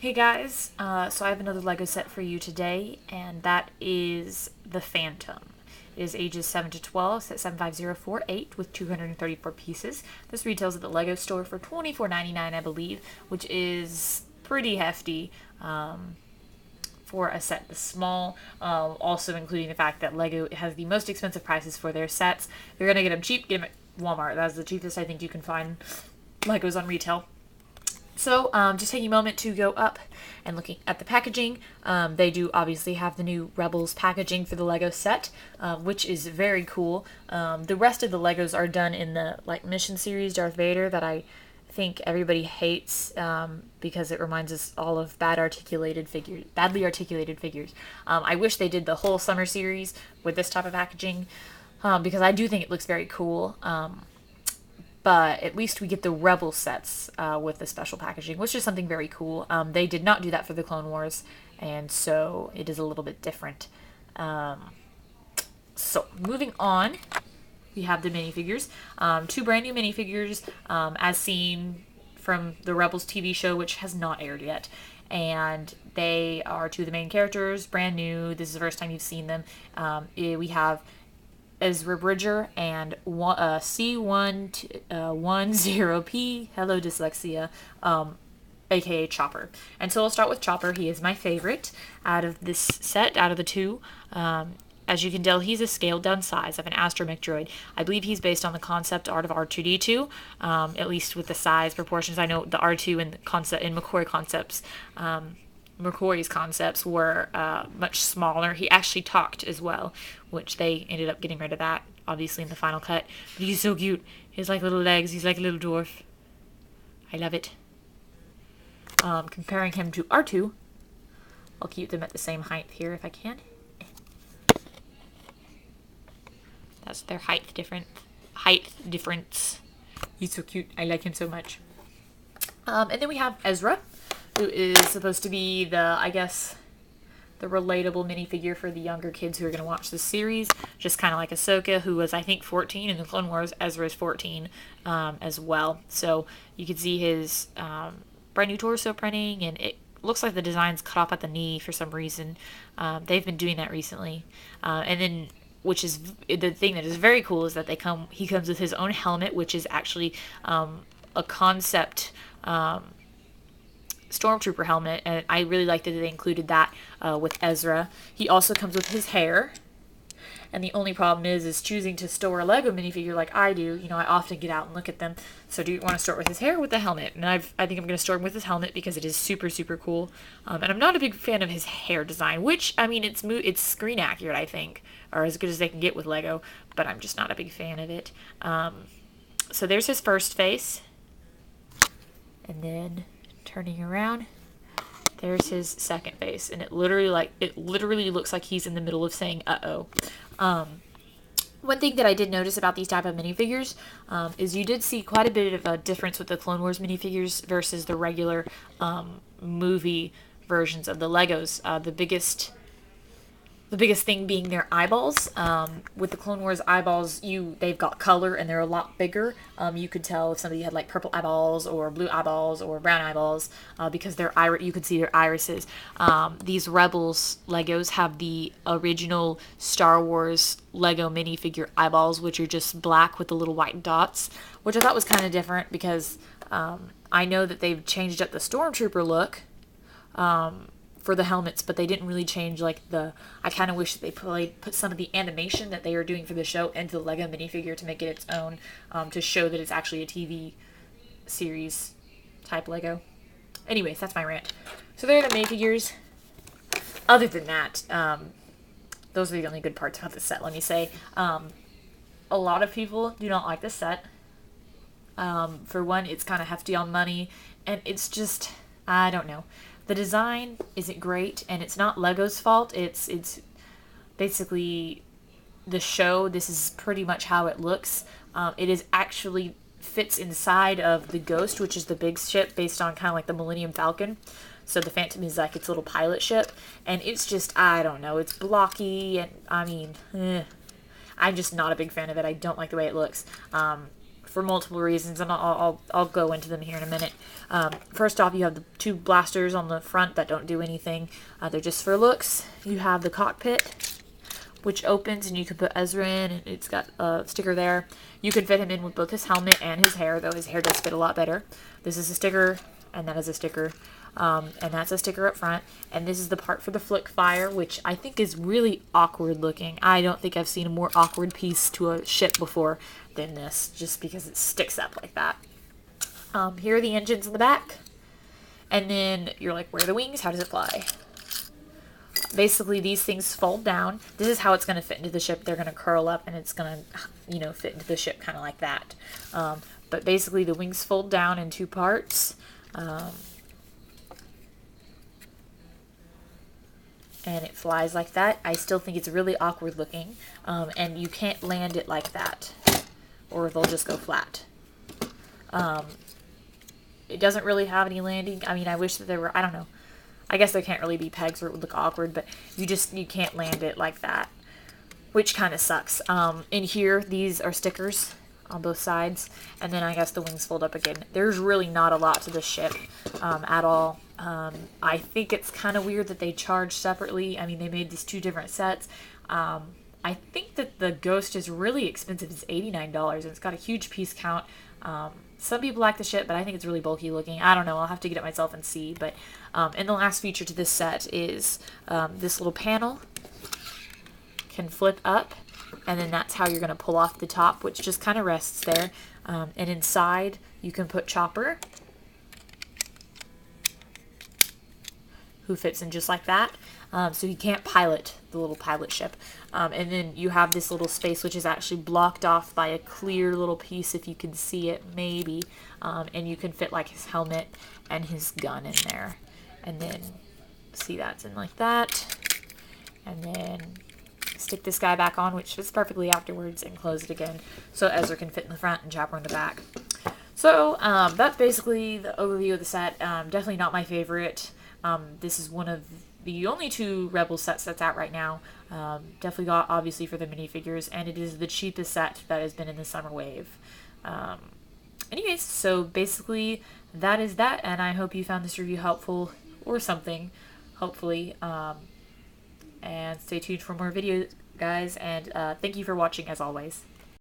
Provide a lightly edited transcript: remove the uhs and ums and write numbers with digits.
Hey guys, so I have another Lego set for you today, and that is the Phantom. It is ages 7 to 12, set 75048 with 234 pieces. This retails at the Lego store for $24.99, I believe, which is pretty hefty for a set this small. Also including the fact that Lego has the most expensive prices for their sets. If you're going to get them cheap, get them at Walmart. That's the cheapest I think you can find Legos on retail. So, just taking a moment to go up and looking at the packaging. They do obviously have the new Rebels packaging for the Lego set, which is very cool. The rest of the Legos are done in the Mission Series Darth Vader that I think everybody hates because it reminds us all of badly articulated figures. I wish they did the whole summer series with this type of packaging because I do think it looks very cool. But at least we get the Rebel sets with the special packaging, which is something very cool. They did not do that for the Clone Wars, and so it is a little bit different. So, moving on, we have the minifigures. Two brand new minifigures, as seen from the Rebels TV show, which has not aired yet. And they are two of the main characters, brand new. This is the first time you've seen them. We have Ezra Bridger and C110P, hello dyslexia, aka Chopper. And so I'll start with Chopper. He is my favorite out of this set, out of the two. As you can tell, he's a scaled down size of an astromech droid. I believe he's based on the concept art of R2-D2, at least with the size proportions. I know the R2 in McCoy's concepts were much smaller. He actually talked as well, which they ended up getting rid of that, obviously, in the final cut. But he's so cute. He has like little legs. He's like a little dwarf. I love it. Comparing him to R2, I'll keep them at the same height here if I can. That's their height difference. He's so cute. I like him so much. And then we have Ezra, who is supposed to be the relatable minifigure for the younger kids who are going to watch this series. Just kind of like Ahsoka, who was, I think, 14 in the Clone Wars. Ezra is 14 as well. So you can see his brand new torso printing, and it looks like the design's cut off at the knee for some reason. They've been doing that recently. And then, which is the thing that is very cool, is that he comes with his own helmet, which is actually a concept Stormtrooper helmet, and I really like that they included that with Ezra. He also comes with his hair, and the only problem is choosing to store a Lego minifigure like I do. You know, I often get out and look at them. So do you want to store it with his hair or with the helmet? And I think I'm going to store him with his helmet because it is super, super cool. And I'm not a big fan of his hair design, which, I mean, it's screen accurate, I think, or as good as they can get with Lego, but I'm just not a big fan of it. So there's his first face, and then turning around, there's his second face, and it literally looks like he's in the middle of saying "uh-oh." One thing that I did notice about these type of minifigures is you did see quite a bit of a difference with the Clone Wars minifigures versus the regular movie versions of the Legos. The biggest thing being their eyeballs. With the Clone Wars eyeballs, they've got color and they're a lot bigger. You could tell if somebody had like purple eyeballs or blue eyeballs or brown eyeballs because you could see their irises. These Rebels Legos have the original Star Wars Lego minifigure eyeballs, which are just black with the little white dots, which I thought was kind of different because I know that they've changed up the Stormtrooper look for the helmets, but they didn't really change I kind of wish that they put some of the animation that they were doing for the show into the Lego minifigure to make it its own, to show that it's actually a TV series type Lego. Anyways, that's my rant. So there are the minifigures. Other than that, those are the only good parts about the set, let me say. A lot of people do not like this set. For one, it's kind of hefty on money, and it's just, I don't know. The design isn't great, and it's not Lego's fault. It's basically the show. This is pretty much how it looks. It is actually fits inside of the Ghost, which is the big ship based on kind of like the Millennium Falcon. So the Phantom is like its little pilot ship, and it's just, I don't know, it's blocky, and I mean, I'm just not a big fan of it. I don't like the way it looks. for multiple reasons, and I'll go into them here in a minute. First off, you have the two blasters on the front that don't do anything. They're just for looks. You have the cockpit, which opens and you can put Ezra in, and it's got a sticker there. You can fit him in with both his helmet and his hair, though his hair does fit a lot better. This is a sticker, and that is a sticker. And that's a sticker up front. And this is the part for the flick fire, which I think is really awkward looking. I don't think I've seen a more awkward piece to a ship before than this, just because it sticks up like that. Here are the engines in the back. And then you're like, where are the wings? How does it fly? Basically, these things fold down. This is how it's going to fit into the ship. They're going to curl up, and it's going to, fit into the ship kind of like that. But basically, the wings fold down in two parts. And it flies like that. I still think it's really awkward looking, and you can't land it like that, or they'll just go flat. It doesn't really have any landing. I mean, I wish that there were, I don't know. I guess there can't really be pegs or it would look awkward, but you can't land it like that, which kind of sucks. In here, these are stickers on both sides, and then I guess the wings fold up again. There's really not a lot to this ship at all. I think it's kind of weird that they charge separately. I mean, they made these two different sets. I think that the Ghost is really expensive. It's $89, and it's got a huge piece count. Some people like the ship, but I think it's really bulky looking. I don't know. I'll have to get it myself and see. But and the last feature to this set is this little panel can flip up, and then that's how you're going to pull off the top, which just kind of rests there. And inside, you can put Chopper, who fits in just like that. So he can't pilot the little pilot ship. And then you have this little space which is actually blocked off by a clear little piece, if you can see it, maybe. And you can fit like his helmet and his gun in there. And then, see, that's in like that. And then stick this guy back on, which fits perfectly afterwards, and close it again. So Ezra can fit in the front and Chopper in the back. So that's basically the overview of the set. Definitely not my favorite. This is one of the only two Rebel sets that's out right now. Definitely got, obviously, for the minifigures, and it is the cheapest set that has been in the summer wave. Anyways, so basically that is that, and I hope you found this review helpful, or something, hopefully. And stay tuned for more videos, guys, and thank you for watching, as always.